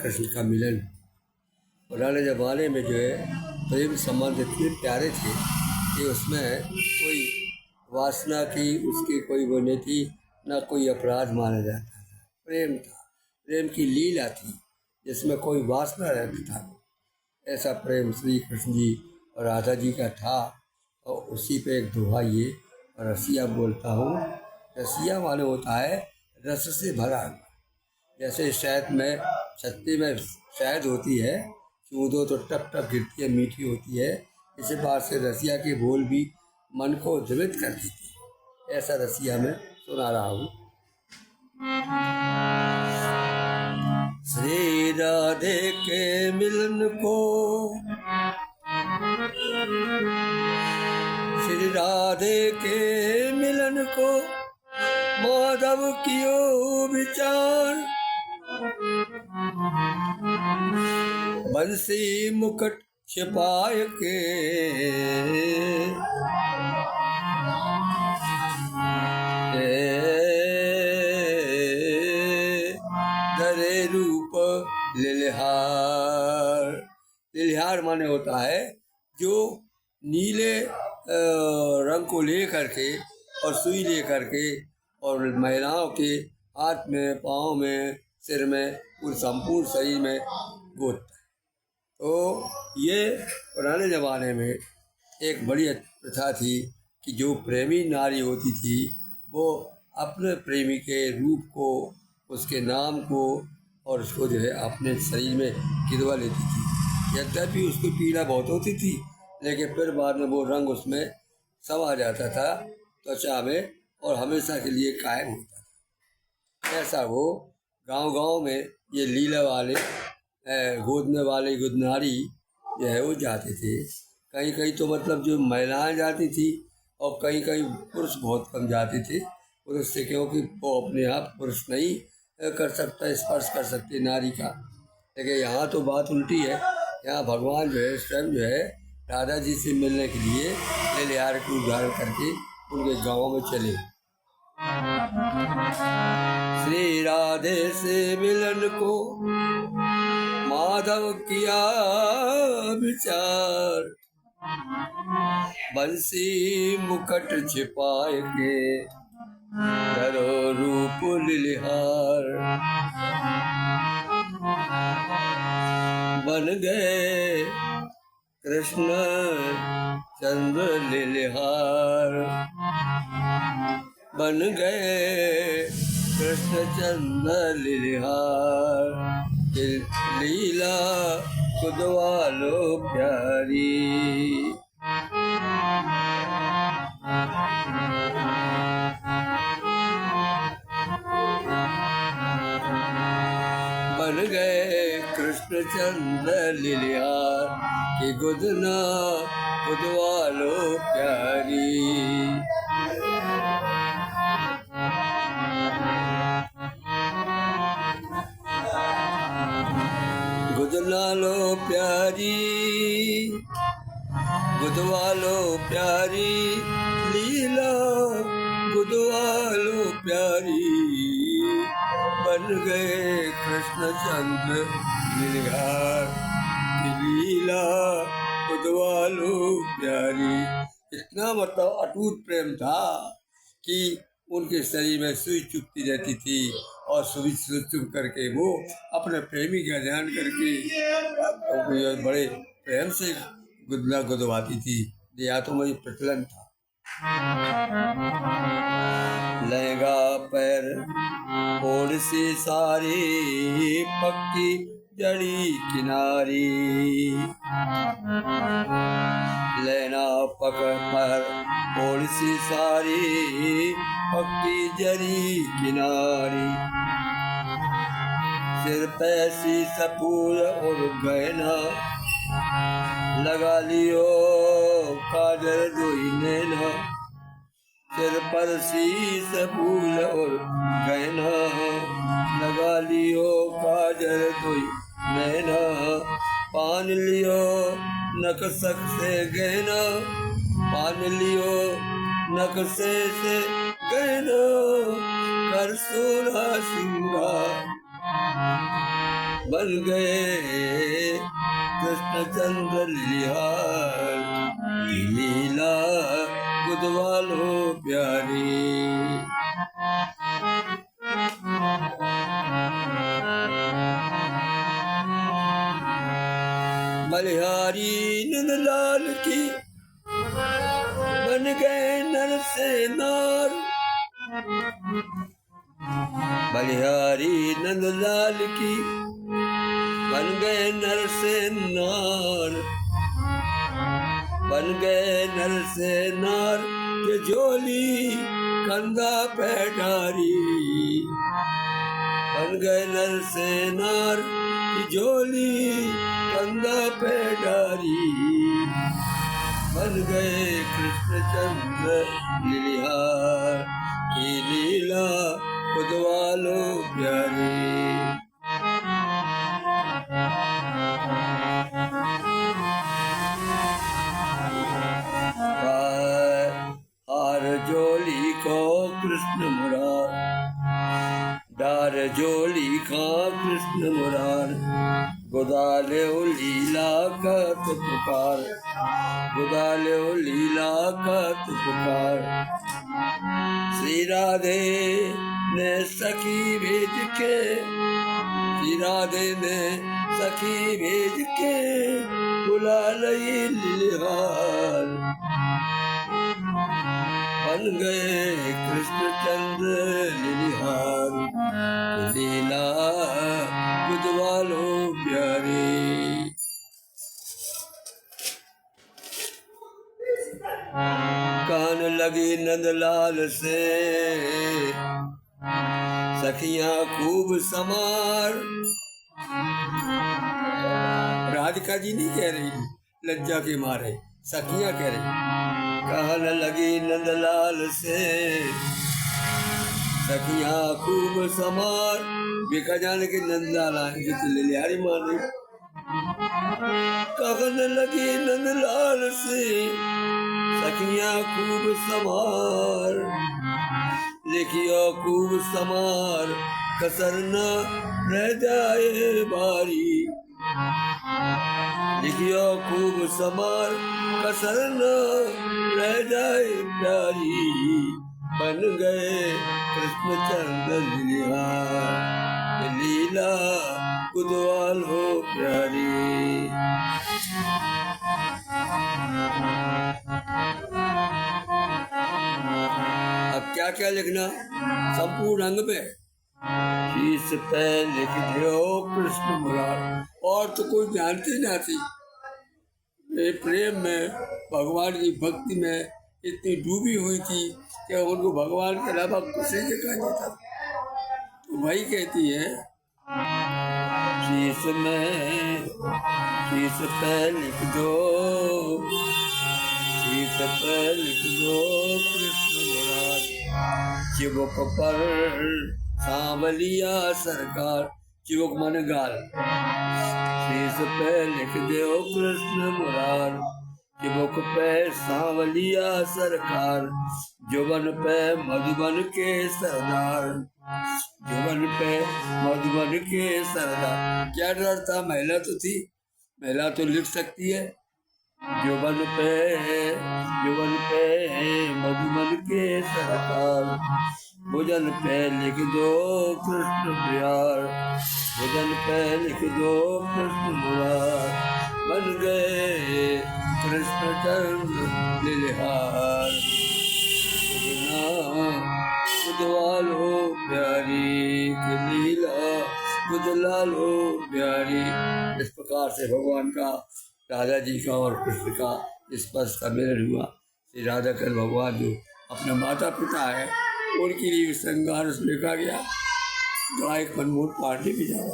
कृष्ण का मिलन। पुराने ज़माने में जो है प्रेम संबंध इतने प्यारे थे कि उसमें कोई वासना की उसकी कोई वो नहीं थी, ना कोई अपराध माना जाता था। प्रेम था, प्रेम की लीला थी जिसमें कोई वासना रहता था। ऐसा प्रेम श्री कृष्ण जी और राधा जी का था। और उसी पे एक दोहा ये रसिया बोलता हूँ। रसिया माने होता है रस से भरा हुआ। जैसे शहद में छत्ती में शहद होती है, चूंदो तो टप टप गिरती है, मीठी होती है। इसी बात से रसिया के बोल भी मन को द्रवित कर देती है। ऐसा रसिया मैं सुना रहा हूँ। श्री राधे के मिलन को, श्री राधे के मिलन को माधव कियो विचार। बंसी मुकुट छिपाए के धरे रूप लिलहार। लिलहार माने होता है जो नीले रंग को ले करके और सुई ले करके और महिलाओं के हाथ में, पाँव में, सिर में, पूरे संपूर्ण शरीर में गोदता है। तो ये पुराने ज़माने में एक बड़ी प्रथा थी कि जो प्रेमी नारी होती थी वो अपने प्रेमी के रूप को, उसके नाम को और उसको जो है अपने शरीर में गिरवा लेती थी। यद्यपि उसको पीड़ा बहुत होती थी, लेकिन फिर बाद में वो रंग उसमें समा जाता था त्वचा में और हमेशा के लिए कायम होता था। ऐसा वो गांव-गांव में ये लीला वाले गोदने वाले गुदनारी जो है वो जाते थे। कहीं कहीं तो मतलब जो महिलाएं जाती थी और कहीं कहीं पुरुष बहुत कम जाते थे। पुरुष से क्योंकि वो अपने आप पुरुष नहीं कर सकता, स्पर्श कर सकते नारी का। लेकिन यहाँ तो बात उल्टी है। यहाँ भगवान जो है स्वयं जो है राधा जी से मिलने के लिए लिलहार को धारण करके उनके गाँव में चले। श्री राधे से मिलन को माधव किया विचार। बंसी मुकुट छिपाए के धरो रूप लिलहार। बन गए कृष्ण चंद्र लिलहार। बन गए कृष्ण चंद्र लिलहार। लीला खुदवालो प्यारी। बन गए कृष्ण चंद्र लिलहार की गुदना खुदवालो प्यारी। गुदवालो प्यारी, गुदवालो प्यारी लीला गुदवालो प्यारी। बन गए कृष्ण चंद्र लिलहार की लीला गुदवालो प्यारी। इतना मतलब अटूट प्रेम था कि उनके शरीर में सुई चुभती रहती थी और सुई चुभ करके वो अपने प्रेमी का ध्यान करके बड़े प्रेम से गुदना गुदवाती थी। यह तो मुझे प्रचलन था। लहंगा पैर ओढ़ सी सारी पक्की जड़ी किनारी। लेना पकड़ पर ओढ़ सी सारी पक्की जड़ी किनारी। सिर पे शीश फूल और गहना लगा लियो काजल दोई नैना। सिर पर शीश फूल और गहना लगा लियो काजल दोई नैना। पान लियो नकसक से गहना, पान लियो नक्शे से गहना। कर सोना सिंगार बन गए कृष्णचंद्र लिहार की लीला बुधवालो प्यारी। बलिहारी नंदलाल की बन गए नर से नार। बलिहारी नंदलाल की बन गए नर से नार। बन गए नर से नार के झोली कंधा पे डारी। बन गए नर से नार की झोली कंधा पे डारी। बन गए कृष्णचंद्र लिहार की लीला बुधवालो प्यारी। हार झोली को कृष्ण मुरार। डार झोली का कृष्ण मुरार। गोदाले लीला का तो पुकार। गोदाले लीला का तो पुकार। श्री राधे ने सखी भेज के। श्री राधे ने सखी भेज के बुला लई लिहार। बन गए कृष्णचंद्र लिहार लीला बुधवालो प्यारी। कान लगी नंदलाल से सखियां खूब समार। राधिका जी नहीं कह रही लज्जा के मारे, सखियां कह रही। कान लगी नंदलाल से सखियां खूब समार। बेका जाने के नंदलाल आए जो लिहारी माने। कहन लगी नंदलाल से सखियां खूब समार। लिखियो खूब समार कसर न रह जाए बारी। लिखियो खूब समार कसर न रह जाए प्यारी। बन गए कृष्णचंद्र लिहार लीला बुधवालो प्यारी। अब क्या क्या लिखना संपूर्ण अंग पे। शीश पे लिख दो कृष्ण मुरार। और तो कोई जानती ना थी। प्रेम में भगवान की भक्ति में इतनी डूबी हुई थी कि उनको भगवान के अलावा कुछ नहीं दिखाई देता। तो वही कहती है शीश पे लिख दो। शीश पे लिख दो कृष्ण मुरार। चिबुक पर सांवलिया सरकार। चिबुक माने गाल। शीश पे लिख दो कृष्ण मुरार। चिबुक पे सांवलिया सरकार। जुबन पे मधुबन के सरदार। जुबन पे मधुबन के सरदार। क्या डर था, महिला तो थी, महिला तो लिख सकती है। जुबन पे मधुबन के सरकार। भुजन पे लिख दो कृष्ण प्यार। भुजन पे लिख दो कृष्ण मुरार। बन गए कृष्णचंद्र लिहार बुधवालो प्यारी की लीला बुधलालो प्यारी। इस प्रकार से भगवान का, राधा जी का और कृष्ण का इस पर सम्मेलन हुआ। श्री राधा कृष्ण भगवान जो अपने माता पिता है उनके लिए श्रृंगार लिखा गया। गायक मनमोहन पांडे भी जाओ।